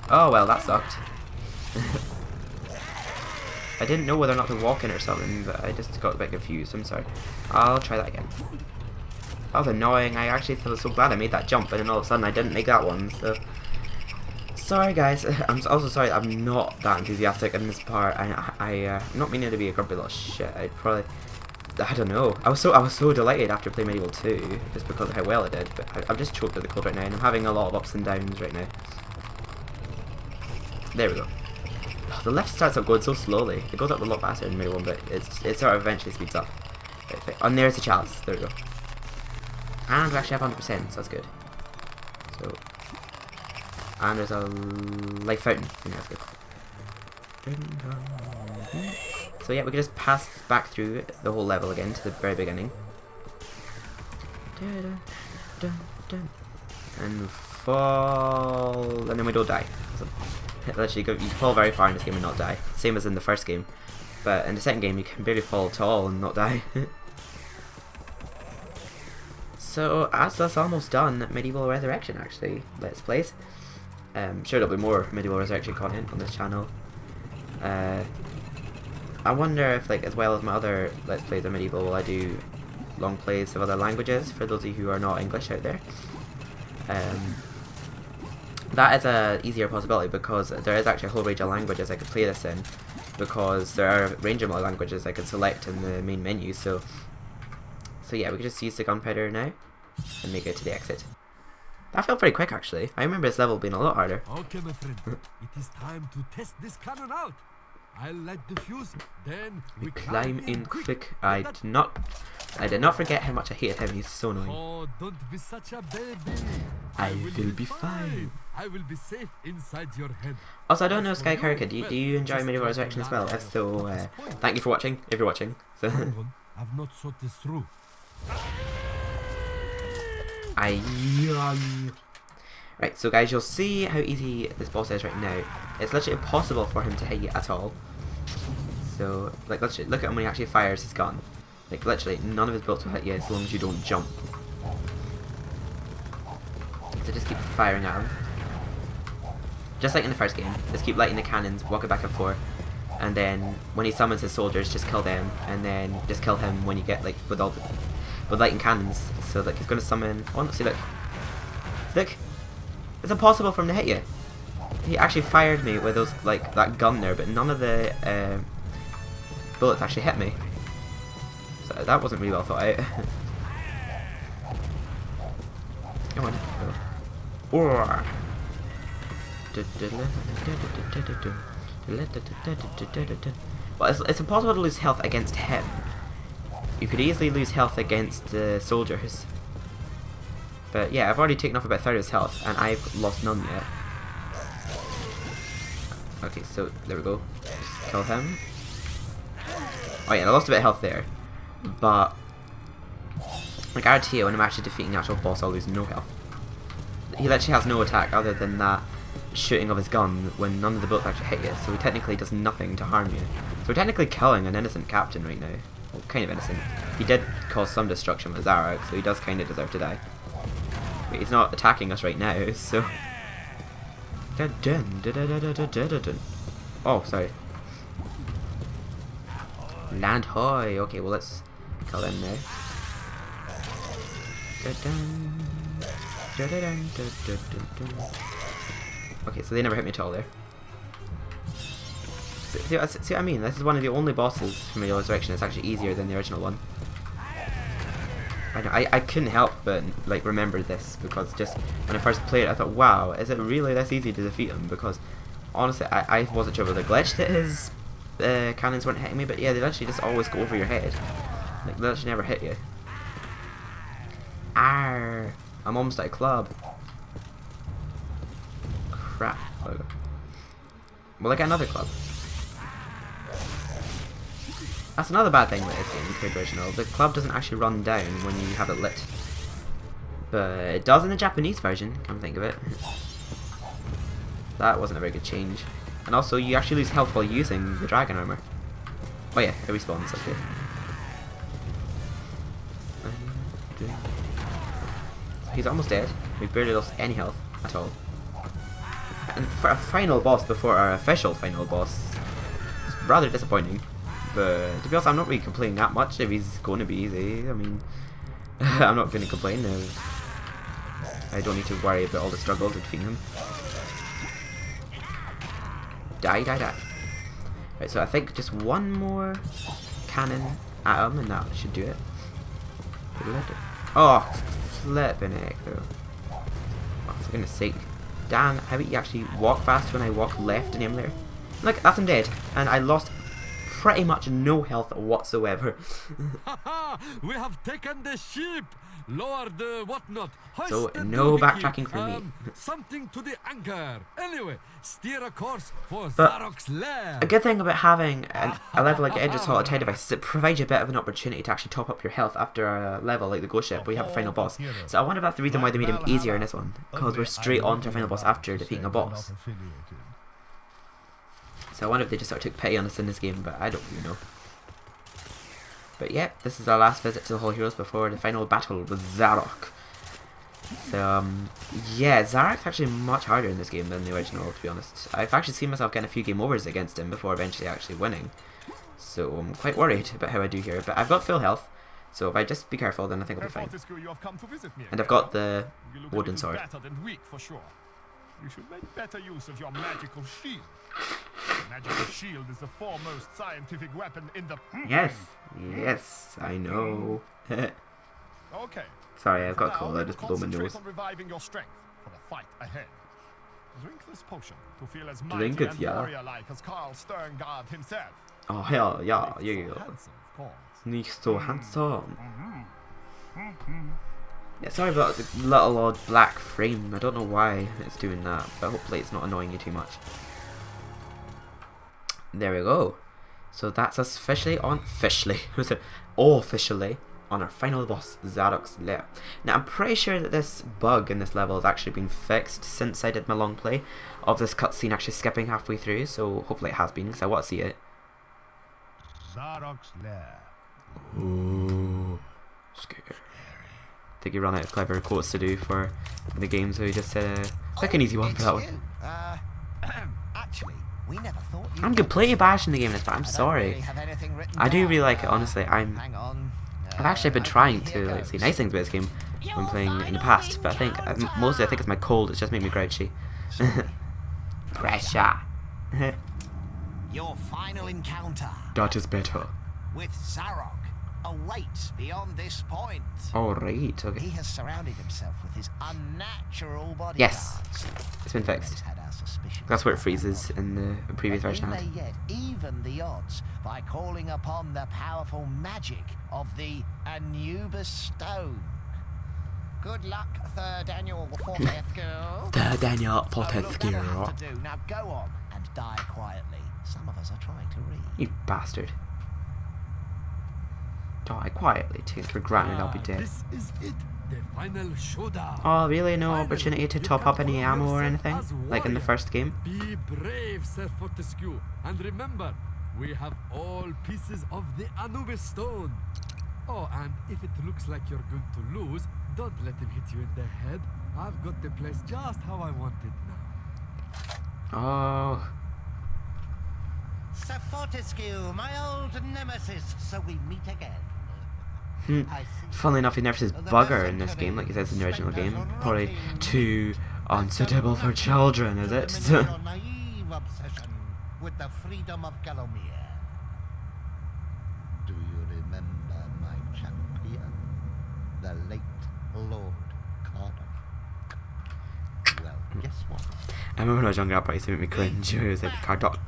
Oh well, that sucked. I didn't know whether or not to walk in or something, but I just got a bit confused. I'm sorry. I'll try that again. That was annoying. I actually feel so glad I made that jump, and then all of a sudden I didn't make that one, so... Sorry guys, I'm also sorry I'm not that enthusiastic in this part. I'm not meaning to be a grumpy little shit. I don't know. I was so delighted after playing MediEvil 2, just because of how well it did, but I'm just choked at the club right now, and I'm having a lot of ups and downs right now. There we go. Oh, the lift starts up going so slowly. It goes up a lot faster in MediEvil 1, but it sort of eventually speeds up. Right, and there's the chalice. There we go. And we actually have 100%, so that's good. So, and there's a life fountain. Yeah, that's good. So yeah, we can just pass back through the whole level again to the very beginning. And fall, and then we don't die. So, literally, you can fall very far in this game and not die. Same as in the first game. But in the second game, you can barely fall at all and not die. So, as that's almost done, MediEvil Resurrection actually, Let's Plays. Sure there'll be more MediEvil Resurrection content on this channel. I wonder if, like, as well as my other Let's Plays of MediEvil, will I do long plays of other languages for those of you who are not English out there. That is a easier possibility because there is actually a whole range of languages I could play this in, because there are a range of languages I could select in the main menu. So yeah, we could just use the gunpowder now and make it to the exit. That felt pretty quick actually. I remember this level being a lot harder. Okay, my friend, it is time to test this cannon out. I'll light the fuse, then we climb in quick. I did not forget how much I hated him. He's so annoying. Oh, don't be such a baby. I will be fine. I will be safe inside your head. Also, I don't know, Sky Karaka, do you enjoy MediEvil Resurrection as well? If so, thank you for watching, if you're watching. So I've not thought this through. Right, so guys, you'll see how easy this boss is right now. It's literally impossible for him to hit you at all. So, like, literally, look at him when he actually fires his gun. Like, literally, none of his bullets will hit you as long as you don't jump. So just keep firing at him. Just like in the first game, just keep lighting the cannons, walking back and forth. And then, when he summons his soldiers, just kill them. And then, just kill him when you get, like, with lighting cannons. So, like, he's going to summon... Oh, see, look. Look! It's impossible for him to hit you. He actually fired me with those, like, that gun there, but none of the bullets actually hit me. So that wasn't really well thought out. Come on. Or. Well, it's impossible to lose health against him. You could easily lose health against the soldiers. But yeah, I've already taken off about 30 of his health, and I've lost none yet. Okay, so there we go. Just kill him. Oh yeah, I lost a bit of health there. But I guarantee you, when I'm actually defeating the actual boss, I'll lose no health. He literally has no attack other than that shooting of his gun when none of the bullets actually hit you, so he technically does nothing to harm you. So we're technically killing an innocent captain right now. Well, kind of innocent. He did cause some destruction with Zarok, so he does kind of deserve to die. But he's not attacking us right now, so... Oh, sorry. Land hoy. Okay, well, let's kill them now. Okay, so they never hit me at all there. See what I mean? This is one of the only bosses from MediEvil Resurrection that's actually easier than the original one. I know, I couldn't help but, like, remember this, because just when I first played it, I thought, wow, is it really this easy to defeat him? Because, honestly, I wasn't sure whether glitched that his cannons weren't hitting me, but yeah, they literally just always go over your head. Like, they literally never hit you. Arr! I'm almost at a club. Crap. Okay. Well, I get another club. That's another bad thing with this game compared to the original. The club doesn't actually run down when you have it lit. But it does in the Japanese version, come to think of it. That wasn't a very good change. And also, you actually lose health while using the dragon armor. Oh yeah, it respawns, okay. He's almost dead. We've barely lost any health at all. And for a final boss before our official final boss, rather disappointing. But to be honest, I'm not really complaining that much if he's going to be easy. I mean, I'm not going to complain if I don't need to worry about all the struggle to defeat him. Die, die, die. Right, so I think just one more cannon at him and that should do it. Oh, flipping heck though. Oh, for goodness sake. Dan, how about you actually walk fast when I walk left and aim there? Look, that's him dead. And I lost pretty much no health whatsoever. We have taken the ship! Lowered the whatnot. So, Hoisted no the backtracking for me. Something to the anchor. Anyway, steer a course for But Zaroks Lair. a good thing about having a level like Edge's Tide Device is it provides you a bit of an opportunity to actually top up your health after a level like the Ghost Ship where you have a final boss. So I wonder if that's the reason why they made him easier in this one. Because we're straight on to a final boss after defeating a boss. So I wonder if they just sort of took pity on us in this game, but I don't really know. But yeah, this is our last visit to the Hall Heroes before the final battle with Zarok. So yeah, Zarok's actually much harder in this game than the original, to be honest. I've actually seen myself getting a few game overs against him before eventually actually winning. So I'm quite worried about how I do here, but I've got full health, so if I just be careful then I think I'll be fine. And I've got the wooden sword. You should make better use of your magical shield. The magical shield is the foremost scientific weapon in the... Yes, yes, I know. Okay. Sorry, I've got a cold, I just blow my nose. On reviving your strength for the fight ahead. Drink this potion to feel as Drink mighty it, and yeah. warrior-like as Carl Sterngard himself. Oh hell, yeah, So yeah. handsome, of course. Nicht so handsome. Yeah, sorry about the little odd black frame. I don't know why it's doing that, but hopefully it's not annoying you too much. There we go. So that's us officially on officially on our final boss, Zaroks Lair. Now I'm pretty sure that this bug in this level has actually been fixed since I did my long play of this cutscene actually skipping halfway through, so hopefully it has been because I want to see it. Zaroks Lair. Ooh, scary. I think you run out of clever quotes to do for the game, so you just said pick an easy one for that one. Actually, we never thought I'm completely bashing the game this, but I'm sorry. I do really like it, honestly. I've actually been trying to like say nice things about this game when playing in the past, but I think mostly I think it's my cold. It's just made me grouchy. Pressure. Your final encounter That is better. with Zarok awaits beyond this point. Alright, okay. He has surrounded himself with his unnatural bodyguards. Yes, it's been Always fixed. had our suspicions. That's where it freezes in the previous But version. we I had. may yet even the odds by calling upon the powerful magic of the Anubis Stone. Good luck, Third Annual Fortescue. The Daniel Look, that'll Fortescue. have to do. Now go on and die quietly. Some of us are trying to read. You bastard. Die quietly, take it for granted I'll be dead. This is it, the final showdown. Oh, really? No Finally, opportunity to you top can up any prove ammo or yourself anything? as Like in the warrior. first game? Be brave, Sir Fortescue, and remember, we have all pieces of the Anubis Stone. Oh, and if it looks like you're going to lose, don't let him hit you in the head. I've got the place just how I want it now. Oh. Sir Fortescue, my old nemesis, so we meet again. I see. Funnily enough, he never says bugger in this game like he says in the original game. Probably too unsuitable for children, is it? Your naive obsession with the freedom of Galomir. Do you remember my champion, the late Lord Cardock? Well, guess what? I remember when I was younger, I used to make me cringe. It was like Cardock.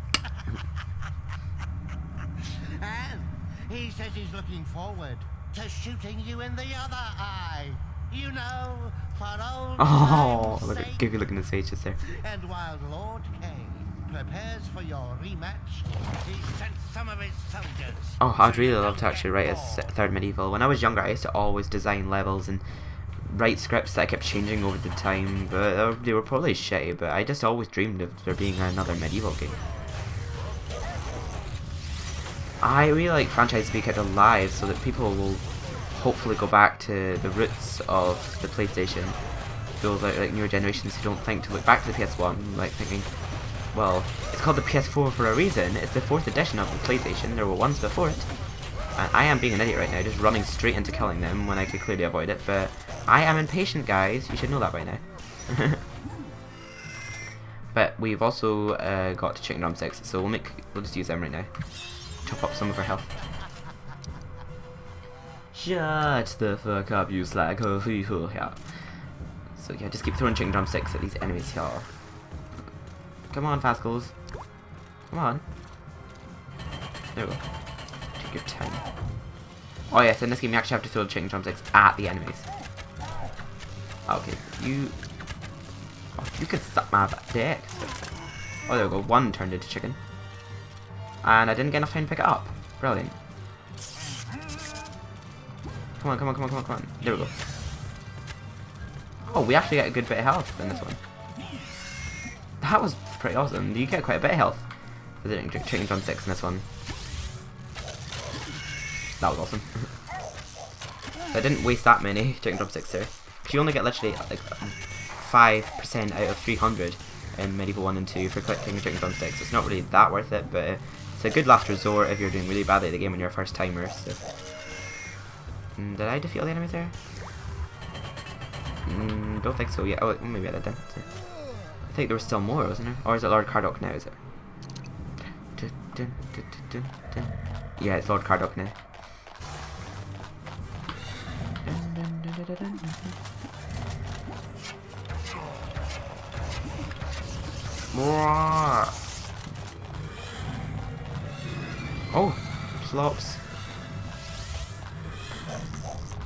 And he says he's looking forward to shooting you in the other eye. You know, for old Oh, time's look at sake. goofy looking at the stage just there. And while Lord K prepares for your rematch, he sent some of his soldiers. Oh, I'd really love to actually write a third medieval. When I was younger, I used to always design levels and write scripts that I kept changing over the time, but they were probably shitty, but I just always dreamed of there being another medieval game. I really like franchises to be kept alive so that people will hopefully go back to the roots of the PlayStation. Those like newer generations who don't think to look back to the PS1, like thinking, well, it's called the PS4 for a reason. It's the 4th edition of the PlayStation. There were ones before it. And I am being an idiot right now, just running straight into killing them when I could clearly avoid it, but I am impatient, guys. You should know that by now. But we've also got chicken drumsticks, so we'll just use them right now. Chop up some of our health. Shut the fuck up, you slag. So yeah, just keep throwing chicken drumsticks at these enemies here. Come on, Fascals. Come on. There we go. Take your time. Oh yes, in this game you actually have to throw the chicken drumsticks at the enemies. Okay, you can suck my dick. Oh, there we go. One turned into chicken. And I didn't get enough time to pick it up. Brilliant. Come on, come on, come on, come on, come on. There we go. Oh, we actually get a good bit of health in this one. That was pretty awesome. You get quite a bit of health for the chicken drumsticks in this one. That was awesome. I didn't waste that many chicken drumsticks there. You only get literally like 5% out of 300 in Medieval 1 and 2 for collecting chicken drumsticks. It's not really that worth it, but it's a good last resort if you're doing really badly at the game when you're a first timer. So. Did I defeat all the enemies there? Don't think so yet. Oh, maybe I did then. I think there was still more, wasn't there? Or is it Lord Cardok now, is it? Yeah, it's Lord Cardok now. More. Oh, slops.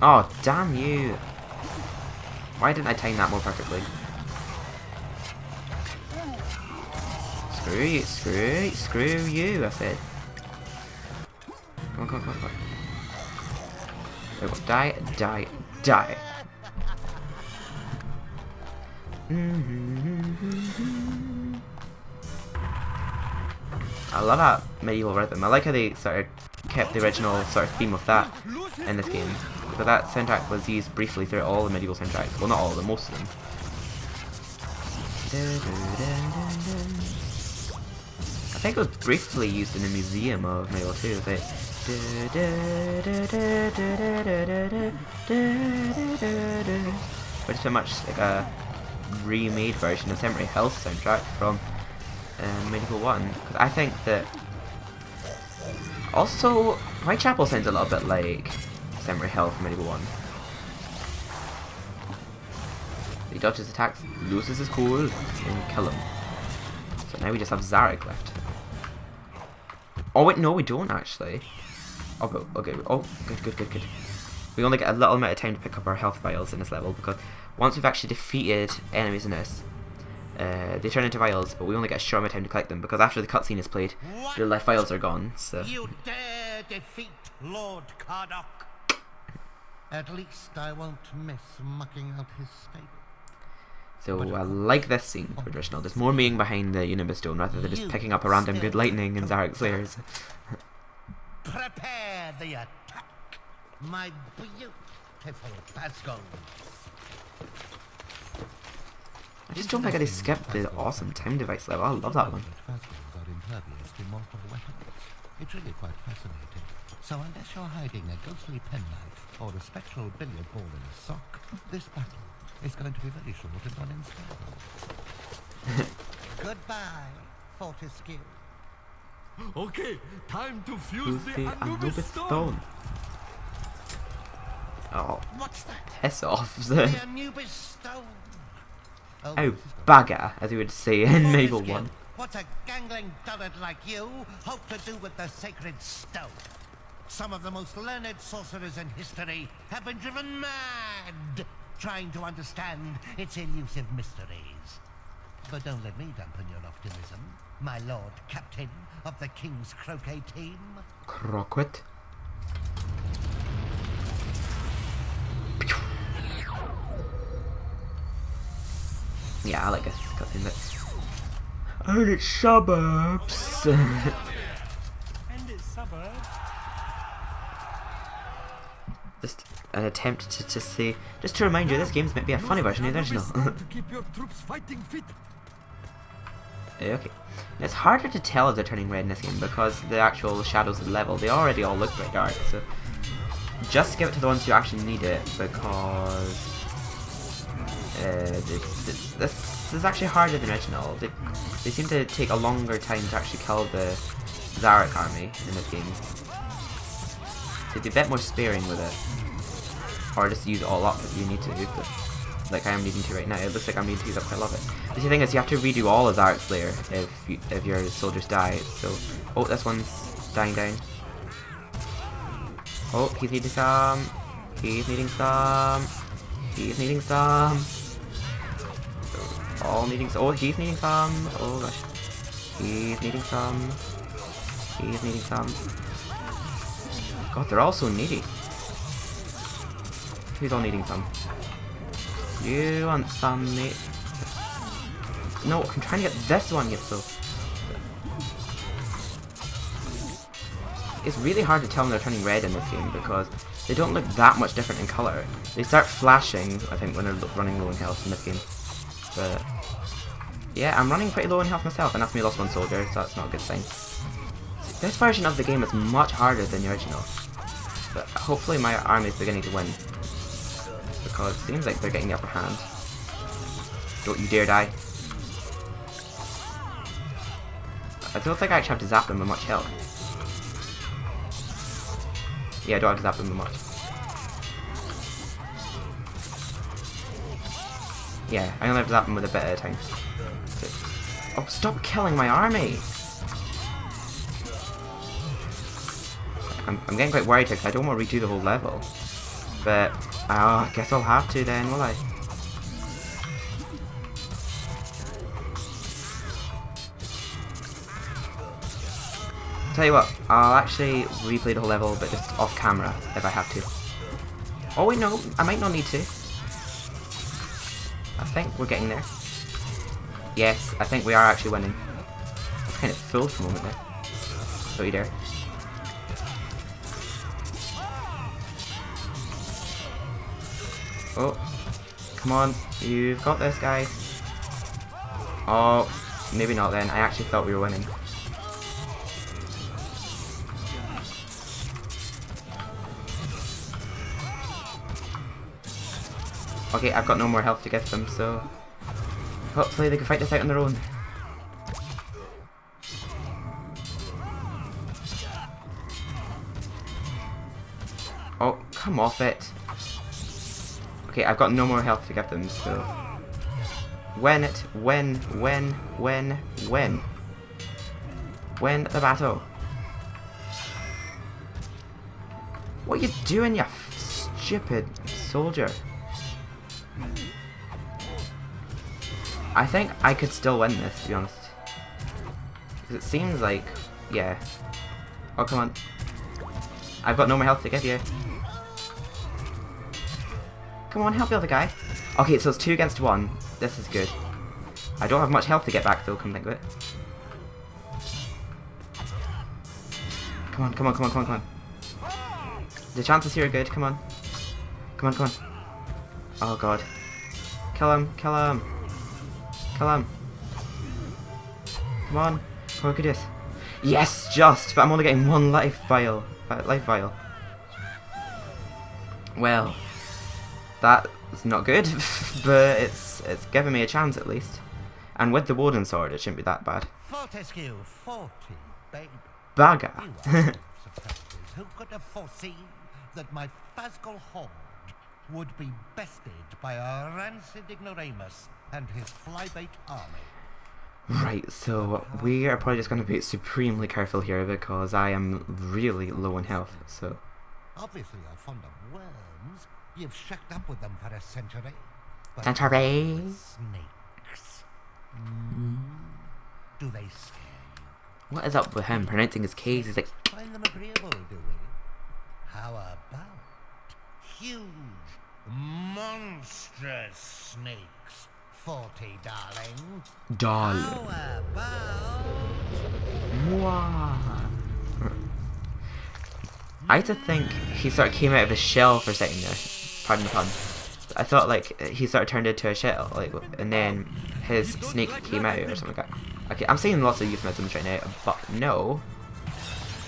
Oh, damn you. Why didn't I time that more perfectly? Screw you, screw you, I said. Come on, come on, come on, come on. There we go. Die, die, die. I love that medieval rhythm. I like how they sort of kept the original sort of theme of that in this game. But that soundtrack was used briefly throughout all the medieval soundtracks. Well, not all of them, most of them. I think it was briefly used in the Museum of Medieval 2. But it's so much like a remade version of Temporary Health soundtrack from Medieval 1. Because I think that also Whitechapel sounds a little bit like Temporary Health from Medieval 1. He dodges attacks, loses his cool, and kill him. So now we just have Zarok left. Oh wait, no we don't actually. Okay, okay, oh, good. We only get a little amount of time to pick up our health vials in this level, because once we've actually defeated enemies in this, they turn into vials, but we only get a short amount of time to collect them, because after the cutscene is played, your life vials are gone, so... You dare defeat Lord Cardok? At least I won't miss mucking out his stable. So I like this scene for traditional. There's more meaning behind the Unibus Stone rather than just picking up a random good lightning in Zaroks Lair. Prepare the attack, my beautiful Pascal. I just don't like how they skipped the awesome time device level. I love that one. It's really quite fascinating. So unless you're hiding a ghostly penknife or a spectral billiard ball in a sock, this battle is going to be very short and uninspiring. Goodbye, Fortescue. Okay, time to fuse the Anubis Stone. Stone. Oh, What's that? piss off. The Anubis Stone. Oh, bugger, as you would say in Medieval 1. What's a gangling dullard like you hope to do with the sacred stone? Some of the most learned sorcerers in history have been driven mad trying to understand its elusive mysteries. But don't let me dampen your optimism, my lord captain of the King's Croquet team. Croquet? Yeah, I like this cutscene bit. And it's suburbs! And it's suburbs. Just an attempt to say, just to remind you, this game's meant to be a funny version of the original. To keep your troops fighting fit. Okay. It's harder to tell if they're turning red in this game because the actual shadows of the level, they already all look quite dark, so just give it to the ones who actually need it, because this is actually harder than original. They seem to take a longer time to actually kill the Zarok army in this game. So be a bit more sparing with it. Or just use it all up if you need to. But, like I am needing to right now. It looks like I'm needing to use up quite a lot of it. The thing is, you have to redo all of Zaroks Lair if your soldiers die. So, oh, this one's dying down. Oh, he's needing some. He's needing some. He's needing some. All needing some. Oh, he's needing some. Oh gosh. He's needing some. He's needing some. God, they're all so needy. Who's all needing some? You want some, mate? No, I'm trying to get this one, you so. It's really hard to tell when they're turning red in this game because they don't look that much different in colour. They start flashing, I think, when they're running low in health in this game. But yeah, I'm running pretty low in health myself, and that's me lost one soldier, so that's not a good sign. This version of the game is much harder than the original, but hopefully my army is beginning to win, because it seems like they're getting the upper hand. Don't you dare die. I don't think I actually have to zap them with much health. Yeah, I don't have to zap them with much. Yeah, I only have to zap them with a bit at a time. Oh, stop killing my army! I'm getting quite worried because I don't want to redo the whole level. But, I guess I'll have to then, will I? Tell you what, I'll actually replay the whole level, but just off camera if I have to. Oh wait, no, I might not need to. I think we're getting there. Yes, I think we are actually winning. I was kind of fooled for a moment there. Don't you dare. Oh, come on, you've got this, guys. Oh, maybe not then. I actually thought we were winning. Okay, I've got no more health to give them, so hopefully they can fight this out on their own. Oh, come off it. Okay, I've got no more health to give them, so win it, win the battle. What are you doing, you stupid soldier? I think I could still win this, to be honest. Because it seems like, yeah. Oh, come on. I've got no more health to give you. Come on, help the other guy. Okay, so it's 2 against 1. This is good. I don't have much health to get back, though, come think of it. Come on, come on, come on, come on, come on. The chances here are good, come on. Come on, come on. Oh, God. Kill him, kill him. Kill him. Come on. Oh, goodness. Yes, just, but I'm only getting 1 life vial. Well, that's not good, but it's giving me a chance at least. And with the wooden sword, it shouldn't be that bad. Fortescue 40, babe. Bagger. Who could have foreseen that my Phascal horde would be bested by a rancid ignoramus and his flybait army? Right, so we are probably just going to be supremely careful here because I am really low in health, so... Obviously you're fond of worms. You've shacked up with them for a century. But Century? snakes. Do they scare you? What is up with him pronouncing his K's? He's like... Find them agreeable, do we? How about huge, monstrous snakes? 40, darling. Darling. How about... Mwah. I used to think he sort of came out of his shell for a second there. Pardon the pun. I thought like he sort of turned into a shell, like, and then his snake came out or something like that. Okay, I'm seeing lots of euphemisms right now, but no.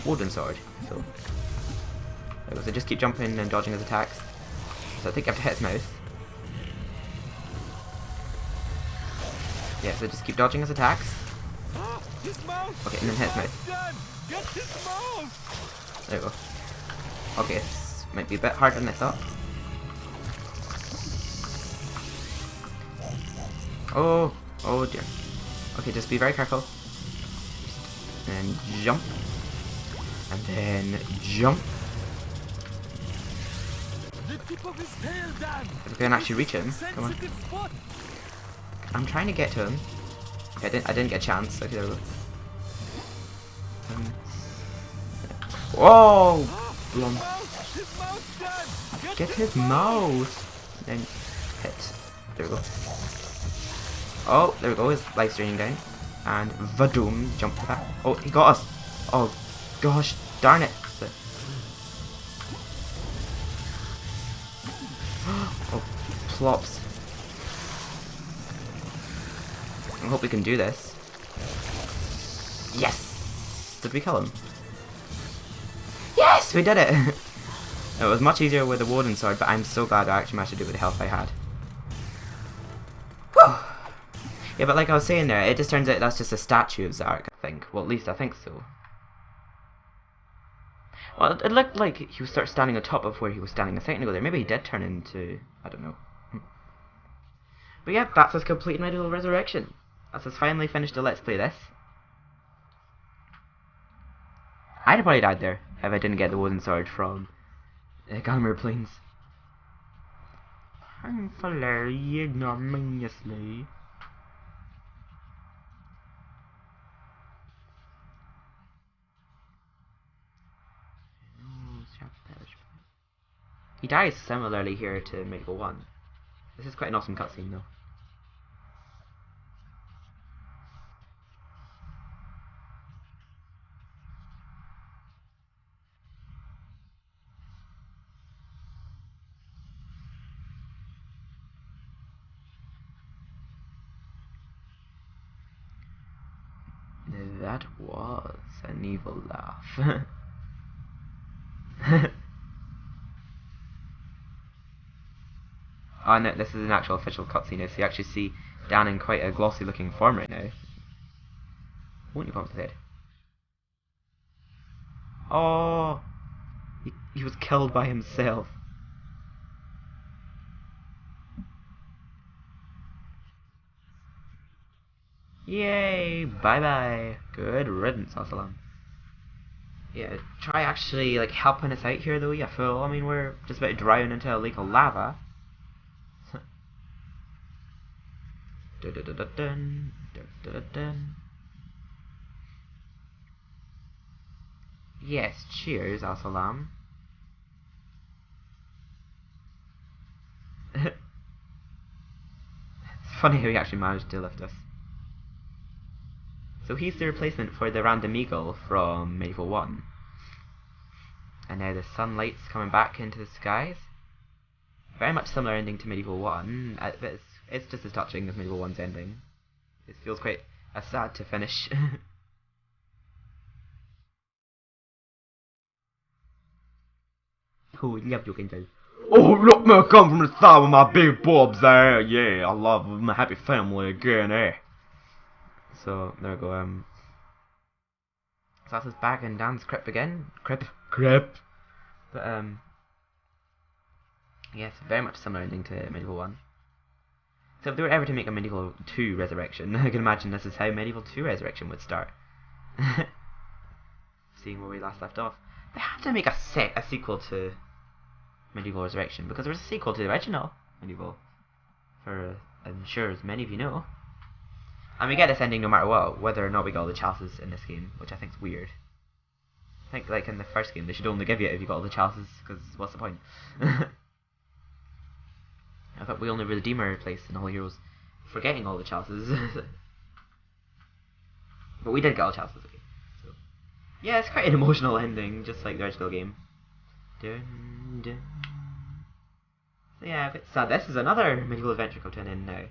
Wooden sword. So, there we go. So just keep jumping and dodging his attacks. So I think you have to hit his mouth. Yeah, so just keep dodging his attacks. Okay, and then hit his mouth. There we go. Okay, this might be a bit harder than I thought. Oh, oh dear. Okay, just be very careful. And jump. And then jump. If we can actually reach him, come on. I'm trying to get to him. Okay, I didn't get a chance. Okay, there we go. Whoa! Get his mouth! Then hit. There we go. Oh, there we go. His life streaming down. And Vadoom jumped back. Oh, he got us! Oh, gosh, darn it! Oh, plops. I hope we can do this. Yes! Did we kill him? Yes! We did it! It was much easier with the Warden Sword, but I'm so glad I actually managed to do it with the health I had. Whew! Yeah, but like I was saying there, it just turns out that's just a statue of Zarok, I think. Well, at least I think so. Well, it looked like he was sort of standing on top of where he was standing a second ago there. Maybe he did turn into... I don't know. But yeah, that's us completing MediEvil Resurrection. That's us finally finished the Let's Play this. I'd have probably died there if I didn't get the wooden sword from Galmer Plains. Painfully, ignominiously. He dies similarly here to MediEvil 1. This is quite an awesome cutscene though. That was an evil laugh. Oh no, this is an actual official cutscene, so you actually see Dan in quite a glossy looking form right now. Won't you bump his head? Oh, he was killed by himself. Yay, bye bye. Good riddance, Assalam. Yeah, try actually like helping us out here though, you fool. I mean, we're just about to drown into a lake of lava. Yes, cheers, Assalam. It's funny how he actually managed to lift us. So he's the replacement for the random eagle from MediEvil 1. And now the sunlight's coming back into the skies. Very much similar ending to MediEvil 1, but it's just as touching as MediEvil 1's ending. It feels quite sad to finish. Oh, yep, you can tell. Oh, look, me come from the side with my big bobs there. Yeah, I love my happy family again, eh? So, there we go, so that's us back in Dan's crypt again. Crypt. But, yes, very much similar ending to MediEvil 1. So if they were ever to make a MediEvil 2 Resurrection, I can imagine this is how MediEvil 2 Resurrection would start. Seeing where we last left off. They have to make a sequel to MediEvil Resurrection, because there was a sequel to the original MediEvil. For, I'm sure as many of you know. And we get this ending no matter what, whether or not we got all the chalices in this game, which I think is weird. I think, like in the first game, they should only give you it if you got all the chalices, because what's the point? I thought we only redeem our place in all heroes for getting all the chalices. But we did get all the chalices, okay. So, yeah, it's quite an emotional ending, just like the original game. Dun, dun. So yeah, a bit sad. This is another MediEvil adventure come to an end now.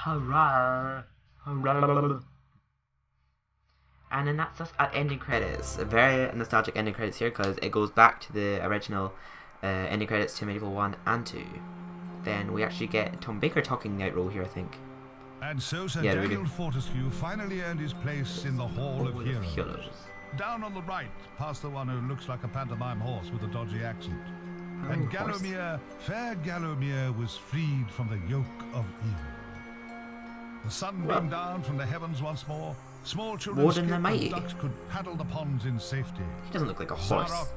Hurrah! And then that's us at ending credits. Very nostalgic ending credits here because it goes back to the original ending credits to MediEvil 1 and 2. Then we actually get Tom Baker talking the outro here, I think. And so Sir Yeah, Daniel Fortescue finally earned his place in the Hall of Heroes. Down on the right, past the one who looks like a pantomime horse with a dodgy accent. And Gallowmere, fair Gallowmere, was freed from the yoke of evil. The sun beamed down from the heavens once more. Small children and ducks could paddle the ponds in safety. He doesn't look like a horse. Zarok,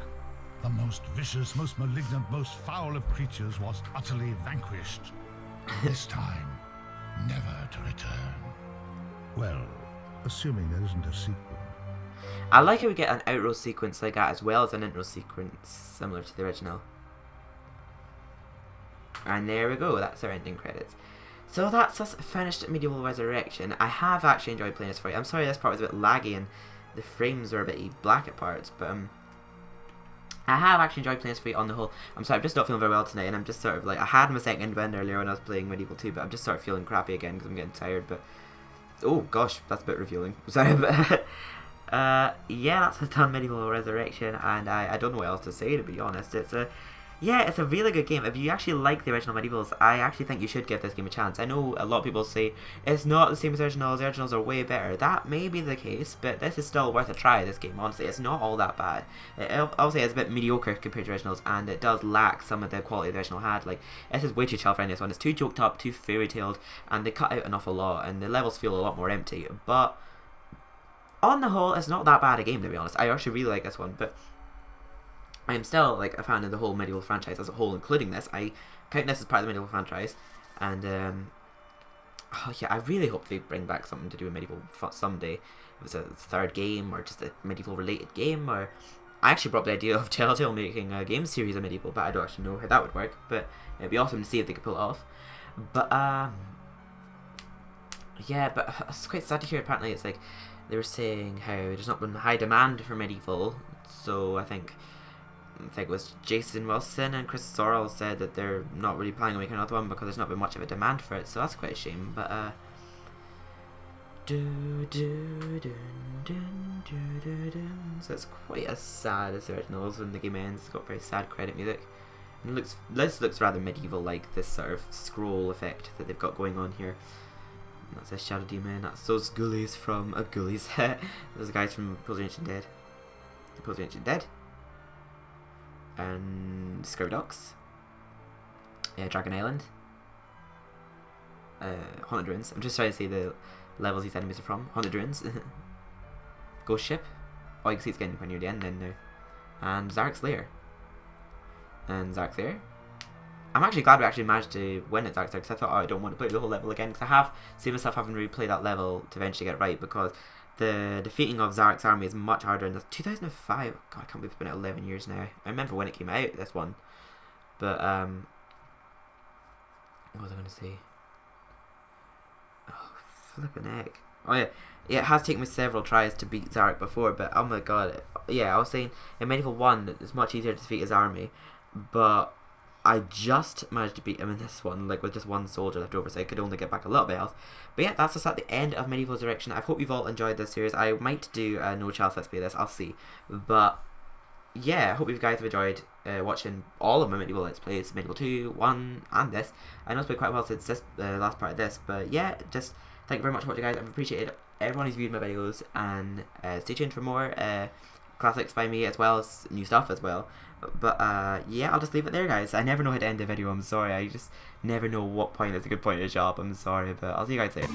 the most vicious, most malignant, most foul of creatures, was utterly vanquished. This time, never to return. Well, assuming there isn't a sequel. I like how we get an outro sequence like that as well as an intro sequence similar to the original. And there we go, that's our ending credits. So that's us finished MediEvil Resurrection. I have actually enjoyed playing this for you. I'm sorry this part was a bit laggy and the frames were a bit black at parts, but I have actually enjoyed playing this for you on the whole. I'm sorry, I'm just not feeling very well tonight, and I'm just sort of like, I had my second win earlier when I was playing MediEvil 2, but I'm just sort of feeling crappy again because I'm getting tired, but oh gosh, that's a bit revealing. Sorry, but yeah, that's done MediEvil Resurrection, and I don't know what else to say, to be honest. It's a really good game. If you actually like the original MediEvils, I actually think you should give this game a chance. I know a lot of people say it's not the same as the originals are way better. That may be the case, but this is still worth a try, this game, honestly. It's not all that bad. Obviously, it's a bit mediocre compared to originals, and it does lack some of the quality the original had. Like, this is way too child-friendly, this one. It's too joked up, too fairy-tailed, and they cut out an awful lot, and the levels feel a lot more empty. But on the whole, it's not that bad a game, to be honest. I actually really like this one, but I am still like a fan of the whole MediEvil franchise as a whole, including this. I count this as part of the MediEvil franchise, and oh yeah, I really hope they bring back something to do with MediEvil someday. If it's a third game or just a MediEvil related game, or I actually brought up the idea of Telltale making a game series of MediEvil, but I don't actually know how that would work. But it'd be awesome to see if they could pull it off. But yeah, but it's quite sad to hear. Apparently, it's like they were saying how there's not been high demand for MediEvil, so I think it was Jason Wilson and Chris Sorrell said that they're not really planning on making another one because there's not been much of a demand for it, so that's quite a shame. But so it's quite as sad as the originals. When the game ends, it's got very sad credit music. And this looks rather medieval, like this sort of scroll effect that they've got going on here. And that's a Shadow Demon. That's those ghoulies from Ghoulies. Those guys from Pulse of Ancient Dead. The Pulse of Ancient Dead. And Skurdox, Dragon Island, Haunted Ruins. I'm just trying to see the levels these enemies are from. Haunted Ruins, Ghost Ship. Oh, you can see it's getting quite near the end then now. And Zaroks Lair. And Zaroks Lair. I'm actually glad we actually managed to win at Zaroks Lair, because I thought, oh, I don't want to play the whole level again, because I have seen myself having to replay that level to eventually get it right, because the defeating of Zarok's army is much harder. And 2005. God, I can't believe it's been out 11 years now. I remember when it came out, this one. But what was I going to say? Oh, flipping heck. Oh yeah, it has taken me several tries to beat Zarok before, but oh my god. Yeah, I was saying in MediEvil 1 it's much easier to defeat his army, but I just managed to beat him in this one, like with just one soldier left over, so I could only get back a little bit of health. But yeah, that's us at the end of MediEvil Resurrection. I hope you've all enjoyed this series. I might do a no Chalice Let's Play this, I'll see. But yeah, I hope you guys have enjoyed watching all of my MediEvil Let's Plays, MediEvil 2, 1, and this. I know it's been quite a while since this last part of this, but yeah, just thank you very much for watching, guys. I've appreciated everyone who's viewed my videos, and stay tuned for more classics by me, as well as new stuff as well. But yeah, I'll just leave it there, guys. I never know how to end a video, I'm sorry. I just never know what point is a good point of the job, I'm sorry, but I'll see you guys later.